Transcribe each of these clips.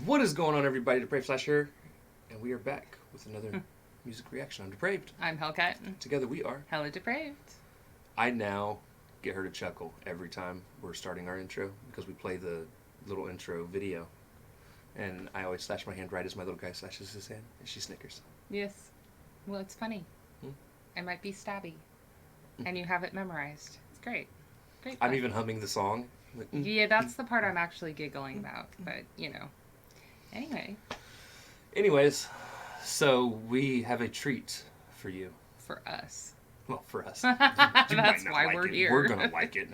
What is going on, everybody? Depraved Slasher, and we are back with another music reaction. I'm Depraved. I'm Hellcat. Together we are HellaDepraved. I now get her to chuckle every time we're starting our intro because we play the little intro video, and I always slash my hand right as my little guy slashes his hand, and she snickers. Yes. Well, it's funny. It might be stabby, and you have it memorized. It's great. Great. I'm even humming the song. Like, yeah, that's the part I'm actually giggling about, but you know. Anyways, so we have a treat for you. For us. Well, for us. That's why we're here. We're gonna like it.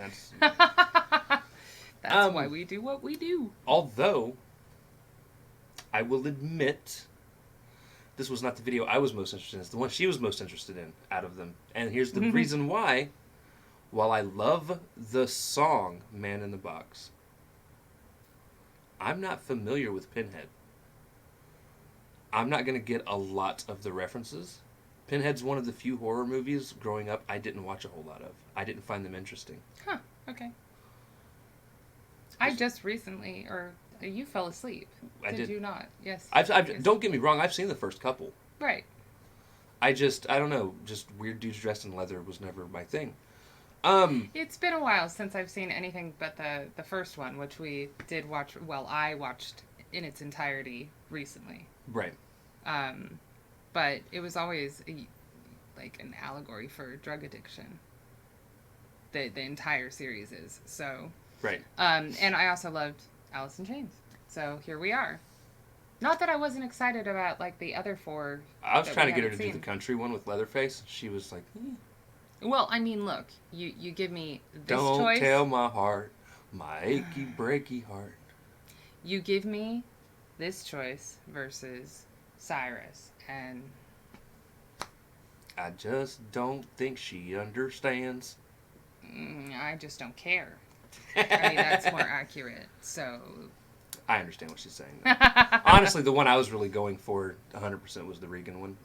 That's why we do what we do. Although, I will admit, this was not the video I was most interested in. It's the one she was most interested in out of them. And here's the reason why. While I love the song Man in the Box, I'm not familiar with Pinhead. I'm not going to get a lot of the references. Pinhead's one of the few horror movies growing up I didn't watch a whole lot of. I didn't find them interesting. Huh, okay. I just recently, or you fell asleep. Did you not? Yes. Don't get me wrong, I've seen the first couple. Right. I don't know, just weird dudes dressed in leather was never my thing. It's been a while since I've seen anything but the first one, which we did watch. Well, I watched in its entirety recently. Right. But it was always like an allegory for drug addiction. The entire series is so. Right. And I also loved Alice in Chains. So here we are. Not that I wasn't excited about like the other four. I was trying to get her to do the country one with Leatherface. She was like. Well, I mean, look, you give me this choice. Don't tell my heart, my achy, breaky heart. You give me this choice versus Cyrus, and I just don't think she understands. I just don't care. I mean, that's more accurate, so. I understand what she's saying. Honestly, the one I was really going for 100% was the Regan one.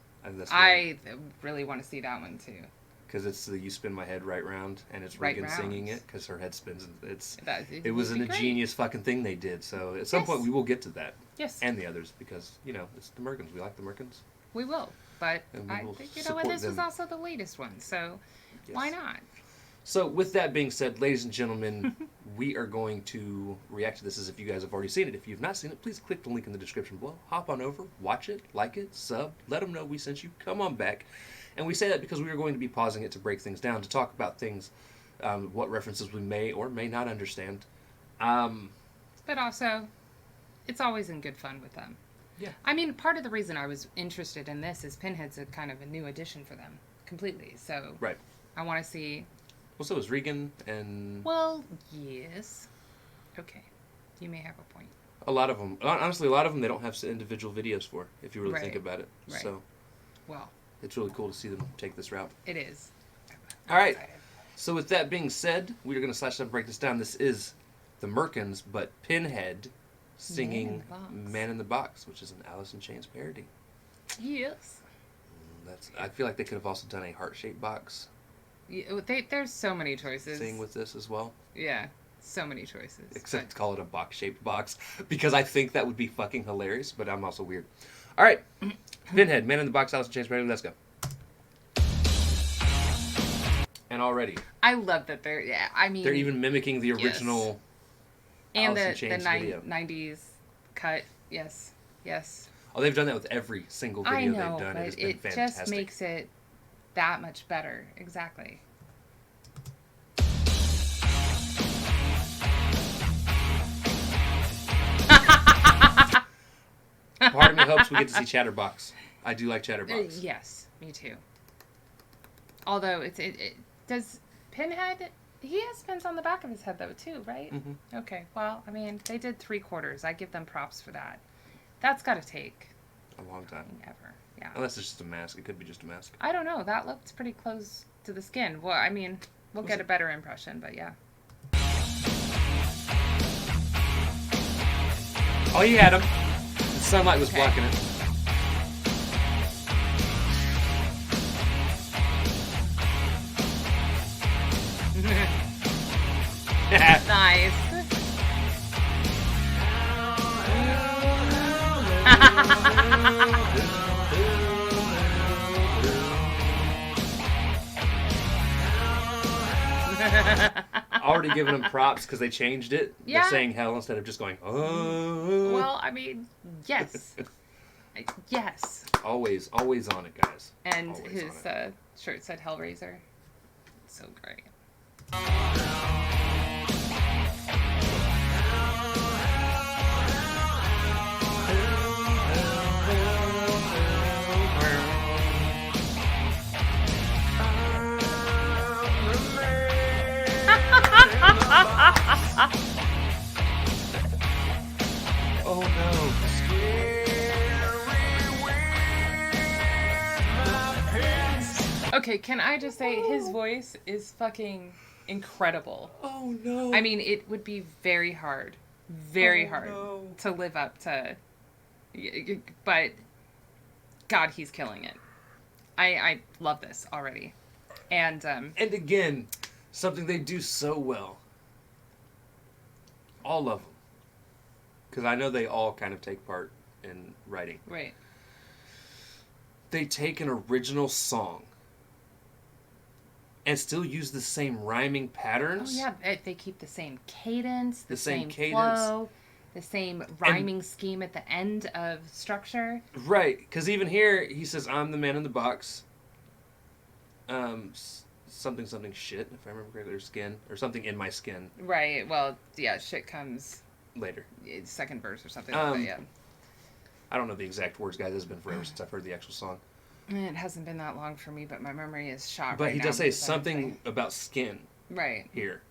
I really want to see that one, too. Because it's the You Spin My Head Right Round, and it's Regan singing it, because her head spins. It was an ingenious fucking thing they did, so at some point we will get to that. Yes. And the others, because, you know, it's the Merkins. We like the Merkins. We will, but I think, you know what, this was also the latest one, so why not? So, with that being said, ladies and gentlemen, we are going to react to this as if you guys have already seen it. If you've not seen it, please click the link in the description below. Hop on over, watch it, like it, sub, let them know we sent you, come on back. And we say that because we are going to be pausing it to break things down, to talk about things, what references we may or may not understand. But also, it's always in good fun with them. Yeah. I mean, part of the reason I was interested in this is Pinhead's a kind of a new addition for them, completely. So right. I want to see. Well, so is Regan and. Well, yes. Okay, you may have a point. A lot of them, honestly, a lot of them they don't have individual videos for, if you really think about it. Right. So. Well. It's really cool to see them take this route. It is. All right. So with that being said, we are going to slash and break this down. This is the Merkins, but Pinhead singing Man in the Box, which is an Alice in Chains parody. Yes. I feel like they could have also done a heart-shaped box. Yeah, there's so many choices. Sing with this as well. Yeah, so many choices. Except to call it a box-shaped box, because I think that would be fucking hilarious, but I'm also weird. All right. Pinhead, Man in the Box, Alice in Chains parody. Let's go. And already. I love that they're, they're even mimicking the original and Alice in Chains video. 90s cut. Yes. Yes. Oh, they've done that with every single video they've done. But it just makes it that much better. Exactly. Part of me hopes we get to see Chatterbox. I do like Chatterbox. Yes, me too. Although it does Pinhead. He has pins on the back of his head though too, right? Mm-hmm. Okay. Well, I mean, they did 3/4. I give them props for that. That's got to take a long time. Ever. Yeah. Unless it's just a mask. It could be just a mask. I don't know. That looked pretty close to the skin. Well, I mean, we'll get a better impression, but yeah. Oh, he had him. The sunlight was blocking it. Nice. Already giving them props because they changed it. Yeah. They're saying hell instead of just going, oh. Well, I mean, yes. Yes. Always on it, guys. And Always his on it. shirt said Hellraiser. So great. Oh no. Okay, can I just say his voice is fucking incredible. Oh no. I mean, it would be very hard to live up to, but God, he's killing it. I love this already, and again, something they do so well. All of them, because I know they all kind of take part in writing. right. They take an original song and still use the same rhyming patterns. Oh yeah, they keep the same cadence, the same same cadence. flow, the same rhyming scheme at the end of structure. Right, because even here, he says, I'm the man in the box. Something shit, if I remember correctly, or skin, or something in my skin. Right. Well, yeah, shit comes Later. second verse or something like that, yeah. I don't know the exact words, guys. It's been forever since I've heard the actual song. It hasn't been that long for me, but my memory is shot But right he now does say because I'm something about skin right. here.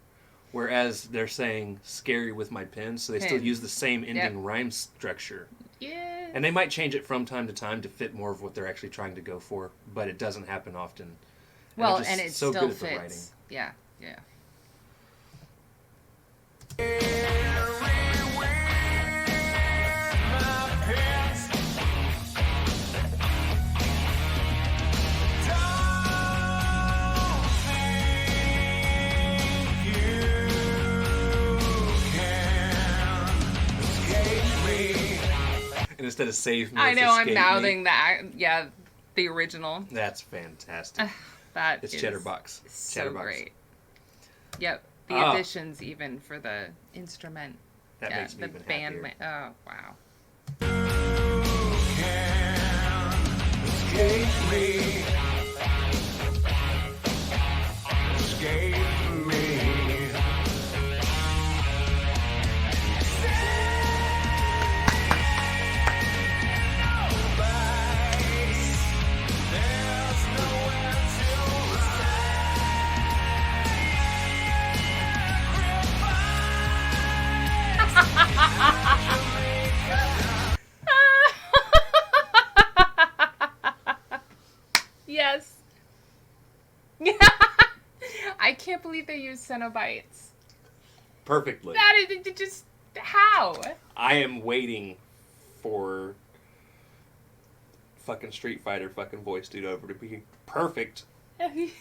Whereas they're saying scary with my pen, so they still Pen. use the same ending Yep. rhyme structure. Yeah. And they might change it from time to time to fit more of what they're actually trying to go for, but it doesn't happen often. Well, they're just and it so still good at the writing. fits. Yeah, yeah. And instead of save me, I it's know, I'm escape mouthing me. that. Yeah, the original. That's fantastic. That It's is Chatterbox. so Chatterbox. great. Yep. The Ah. additions even for the instrument. That makes me the even band. happier. Oh wow. Escape me. Escape me. Yes. I can't believe they used Cenobites. Perfectly. That is just how? I am waiting for fucking Street Fighter fucking voice dude over to be perfect.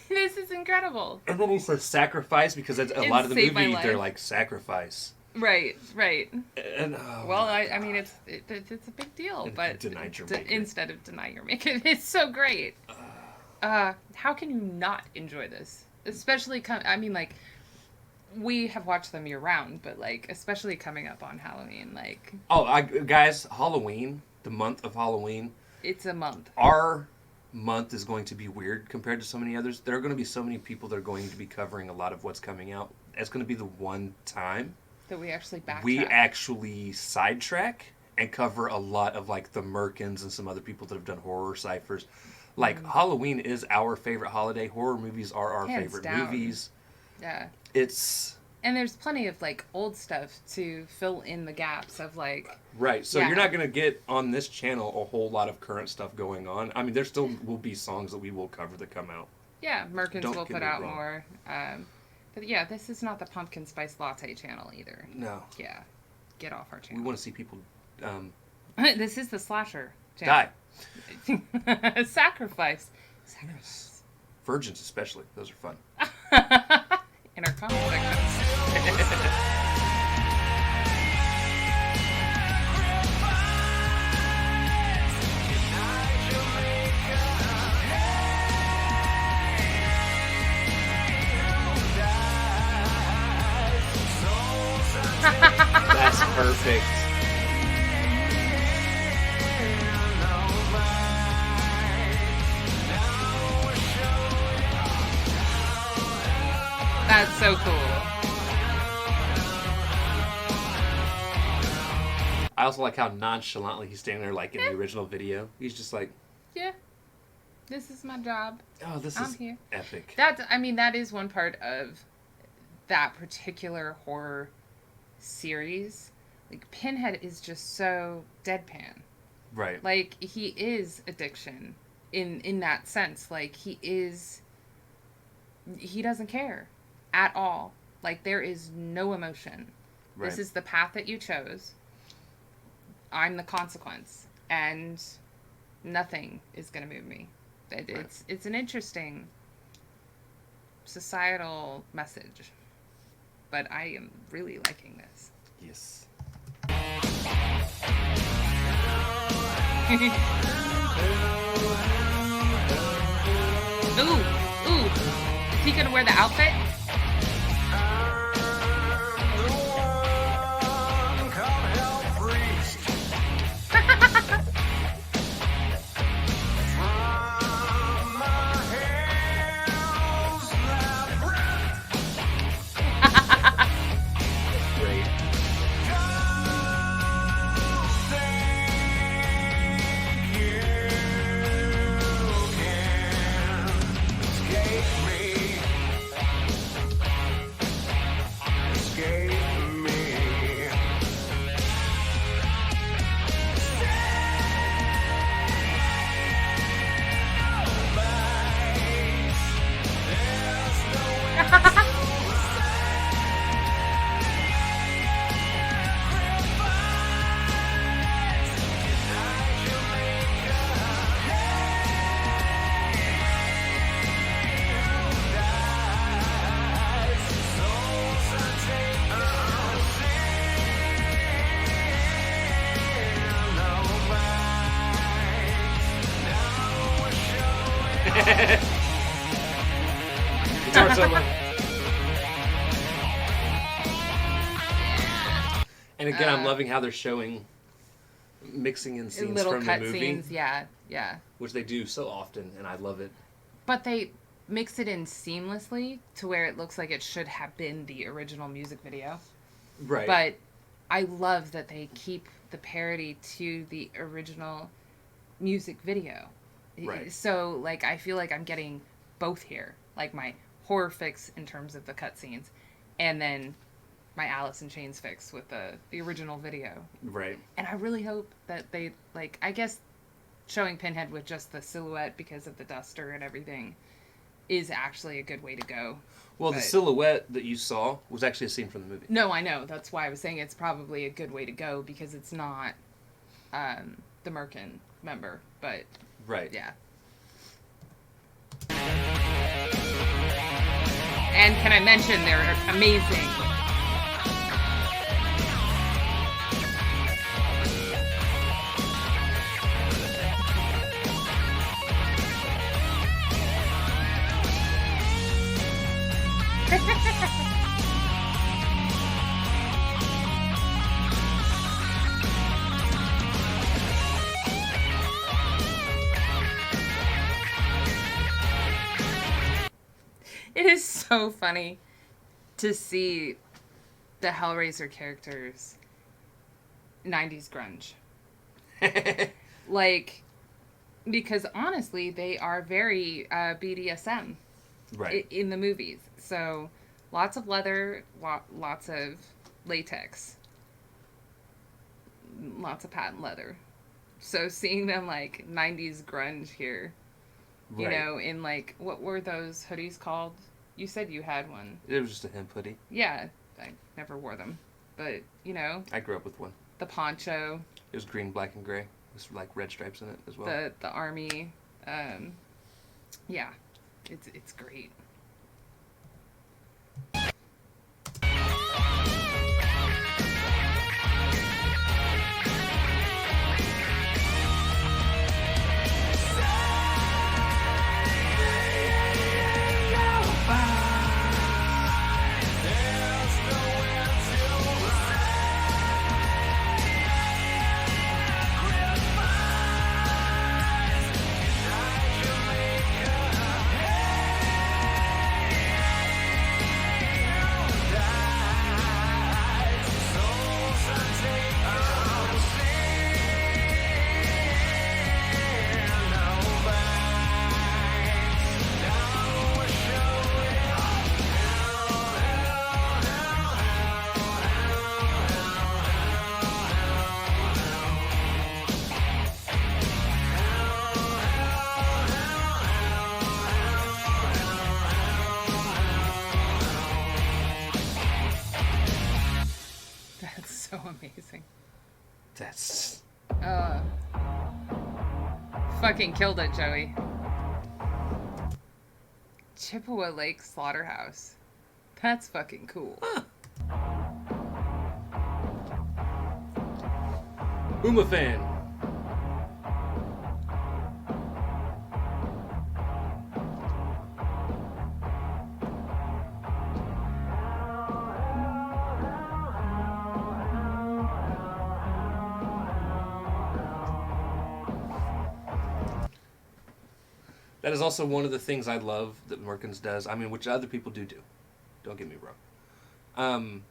This is incredible. And then he says sacrifice because that's a And lot of the save my movie they're life. like sacrifice. Right, right. And oh Well, my I mean, God. it's a big deal, And but denied your maker. instead of deny your maker, it's so great. How can you not enjoy this? Especially, I mean, like, we have watched them year round, but like, especially coming up on Halloween, like, Oh, guys, Halloween, the month of Halloween, it's a month. our month is going to be weird compared to so many others. There are going to be so many people that are going to be covering a lot of what's coming out. It's going to be the one time That we actually backtrack. we actually sidetrack and cover a lot of like the Merkins and some other people that have done horror ciphers. Like Halloween is our favorite holiday. Horror movies are our Hands favorite down. movies. Yeah. It's And there's plenty of like old stuff to fill in the gaps of like, right. So Yeah. you're not going to get on this channel a whole lot of current stuff going on. I mean, there still will be songs that we will cover that come out. yeah, Merkins Don't will get put me out wrong. more. But yeah, this is not the pumpkin spice latte channel either. No. Yeah. Get off our We channel. want to see people This is the slasher channel. die. Sacrifice. Virgins especially. Those are fun. in our comment section. That's perfect. That's so cool. I also like how nonchalantly he's standing there like in the original video. He's just like, Yeah, this is my job. oh, this I'm is here. epic. That is one part of that particular horror series. Like, Pinhead is just so deadpan. Right. Like, he is addiction in that sense. Like, he doesn't care at all. Like, there is no emotion. Right. This is the path that you chose. I'm the consequence. And nothing is going to move me. It's an interesting societal message. But I am really liking this. Yes. Ooh. Is he gonna wear the outfit? Great. Guitar solo. And again, I'm loving how they're showing mixing in scenes Little from cut the movie, scenes, yeah. which they do so often, and I love it. But they mix it in seamlessly to where it looks like it should have been the original music video. Right. But I love that they keep the parody to the original music video. Right. So, like, I feel like I'm getting both here. Like, my horror fix in terms of the cutscenes, and then my Alice in Chains fix with the original video. Right. And I really hope that they, like, I guess showing Pinhead with just the silhouette because of the duster and everything is actually a good way to go. Well, the silhouette that you saw was actually a scene from the movie. No, I know. That's why I was saying it's probably a good way to go, because it's not the Merkin member, but Right. yeah. And can I mention they're amazing. It is so funny to see the Hellraiser characters 90s grunge. Like, because honestly, they are very BDSM Right. in the movies. So, lots of leather, lots of latex, lots of patent leather. So, seeing them like 90s grunge here, you Right. know, in like, what were those hoodies called? You said you had one. It was just a hemp hoodie. Yeah, I never wore them. But, you know, I grew up with one. the poncho, It was green, black, and gray. With like red stripes in it as well. the army, yeah, it's great. Fucking killed it, Joey. Chippewa Lake Slaughterhouse. That's fucking cool. Huh. Uma fan. That is also one of the things I love that Merkins does. I mean, which other people do. Don't get me wrong.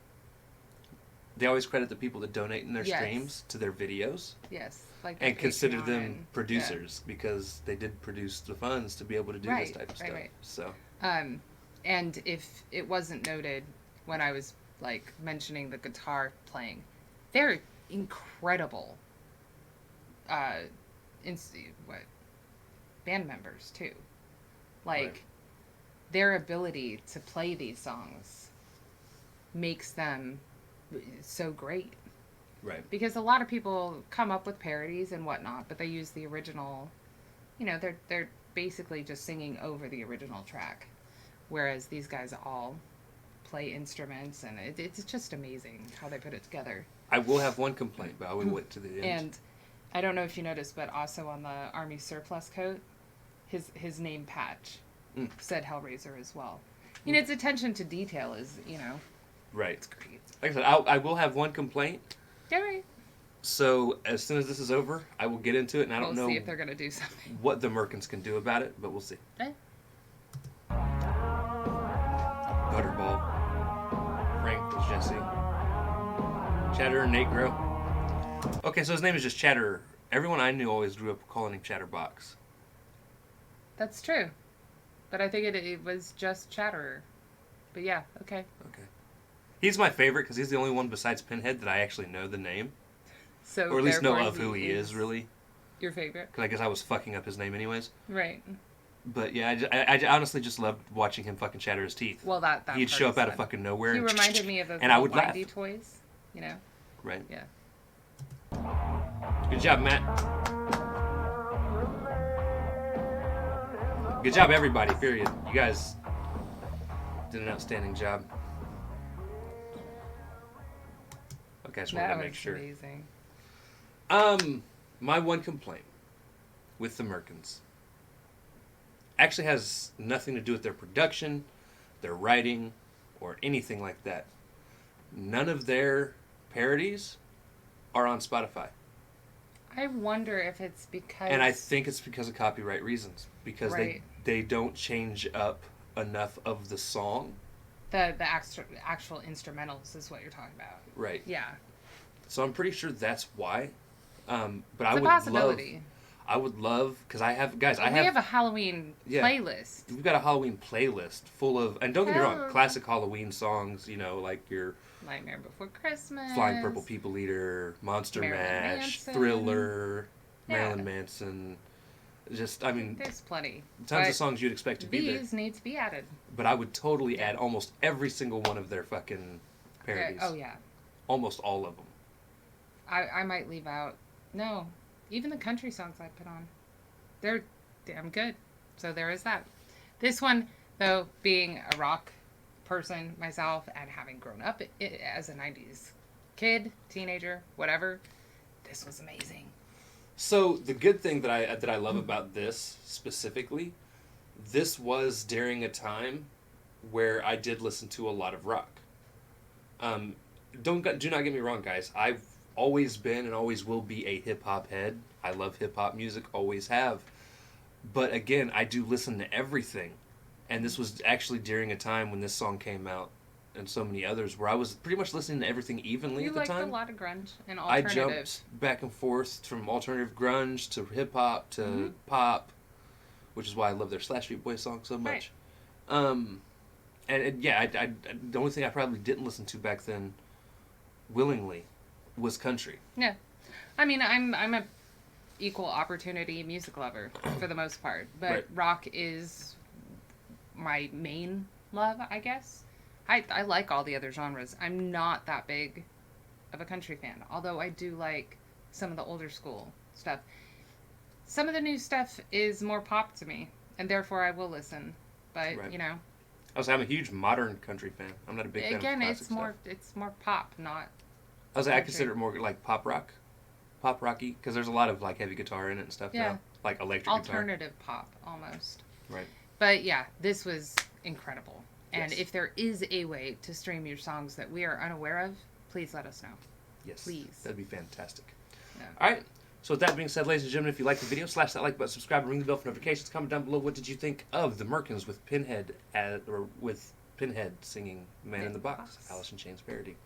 They always credit the people that donate in their streams to their videos. Yes. Like and consider them producers because they did produce the funds to be able to do this type of stuff. Right. So. And if it wasn't noted when I was like mentioning the guitar playing, they're incredible. Band members too, like their ability to play these songs makes them so great. Right. Because a lot of people come up with parodies and whatnot, but they use the original. You know, they're basically just singing over the original track, whereas these guys all play instruments, and it's just amazing how they put it together. I will have one complaint, but I will wait to the end. And I don't know if you noticed, but also on the Army surplus coat, his name patch said Hellraiser as well. You know, its attention to detail is, right. It's great. Like I said, I will have one complaint. Yeah, right. So as soon as this is over, I will get into it, and I don't know. We'll see if they're gonna do something. What the Merkins can do about it, but we'll see. Butterball. Frank was Jesse. Chatterer Negro. Okay, so his name is just Chatterer. Everyone I knew always grew up calling him Chatterbox. That's true. But I think it was just Chatterer. But yeah, okay. Okay. He's my favorite because he's the only one besides Pinhead that I actually know the name. So or at least know of who he is, really. Your favorite? Because I guess I was fucking up his name anyways. Right. But yeah, I honestly just loved watching him fucking chatter his teeth. Well, that he'd show up out of fucking nowhere. He reminded me of those and I would laugh. windy toys, you know? Right. Yeah. Good job, Matt. Good job, everybody, period. You guys did an outstanding job. Okay, I just wanted to make sure. Amazing. My one complaint with the Merkins actually has nothing to do with their production, their writing, or anything like that. None of their parodies are on Spotify. I wonder if it's because... And I think it's because of copyright reasons. Because they don't change up enough of the song. The actual instrumentals is what you're talking about. Right. Yeah. So I'm pretty sure that's why. But it's a possibility. I would love, because I have, guys, we have a Halloween playlist. We've got a Halloween playlist full of, and don't get me wrong, classic Halloween songs, like your Nightmare Before Christmas, Flying Purple People Eater, Monster Mash, Thriller, Marilyn Manson. Just, there's plenty. Tons of songs you'd expect to be there. These need to be added. But I would totally add almost every single one of their fucking parodies. Oh, yeah. Almost all of them. I might leave out. No. Even the country songs I put on. They're damn good. So there is that. This one, though, being a rock person myself and having grown up as a 90s kid, teenager, whatever, this was amazing. So the good thing that I love about this specifically, this was during a time where I did listen to a lot of rock. Do not get me wrong, guys. I've always been and always will be a hip-hop head. I love hip-hop music, always have. But again, I do listen to everything. And this was actually during a time when this song came out and so many others where I was pretty much listening to everything evenly at the time. You liked a lot of grunge and alternative. I jumped back and forth from alternative grunge to hip-hop to pop, which is why I love their Slash Street Boys song so much. Right. The only thing I probably didn't listen to back then willingly was country. Yeah. I'm a equal opportunity music lover for the most part, but rock is my main love, I guess. I like all the other genres. I'm not that big of a country fan, although I do like some of the older school stuff. Some of the new stuff is more pop to me, and therefore I will listen. But Right. you know, I'm a huge modern country fan. I'm not a big fan of classic it's more stuff. it's more pop, not. I country. consider it more like pop rocky, because there's a lot of like heavy guitar in it and stuff Yeah. now, like electric Alternative pop almost. guitar. Right. But yeah, this was incredible. And Yes. if there is a way to stream your songs that we are unaware of, please let us know. Yes. Please. That'd be fantastic. Yeah. All right. So with that being said, ladies and gentlemen, if you like the video, slash that like button, subscribe, and ring the bell for notifications. Comment down below what did you think of the Merkins with Pinhead singing "Man in the Box," Alice in Chains Parody.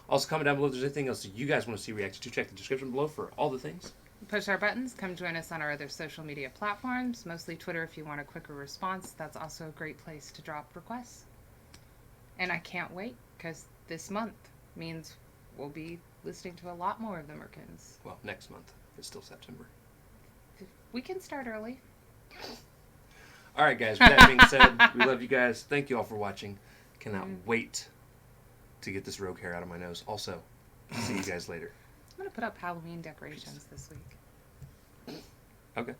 Also, comment down below if there's anything else you guys want to see reacted to. Check the description below for all the things. Push our buttons. Come join us on our other social media platforms, mostly Twitter if you want a quicker response. That's also a great place to drop requests. And I can't wait, because this month means we'll be listening to a lot more of the Merkins. Well, next month. It's still September. We can start early. All right, guys. With that being said, we love you guys. Thank you all for watching. Cannot wait to get this rogue hair out of my nose. Also, see you guys later. I'm going to put up Halloween decorations this week. Okay.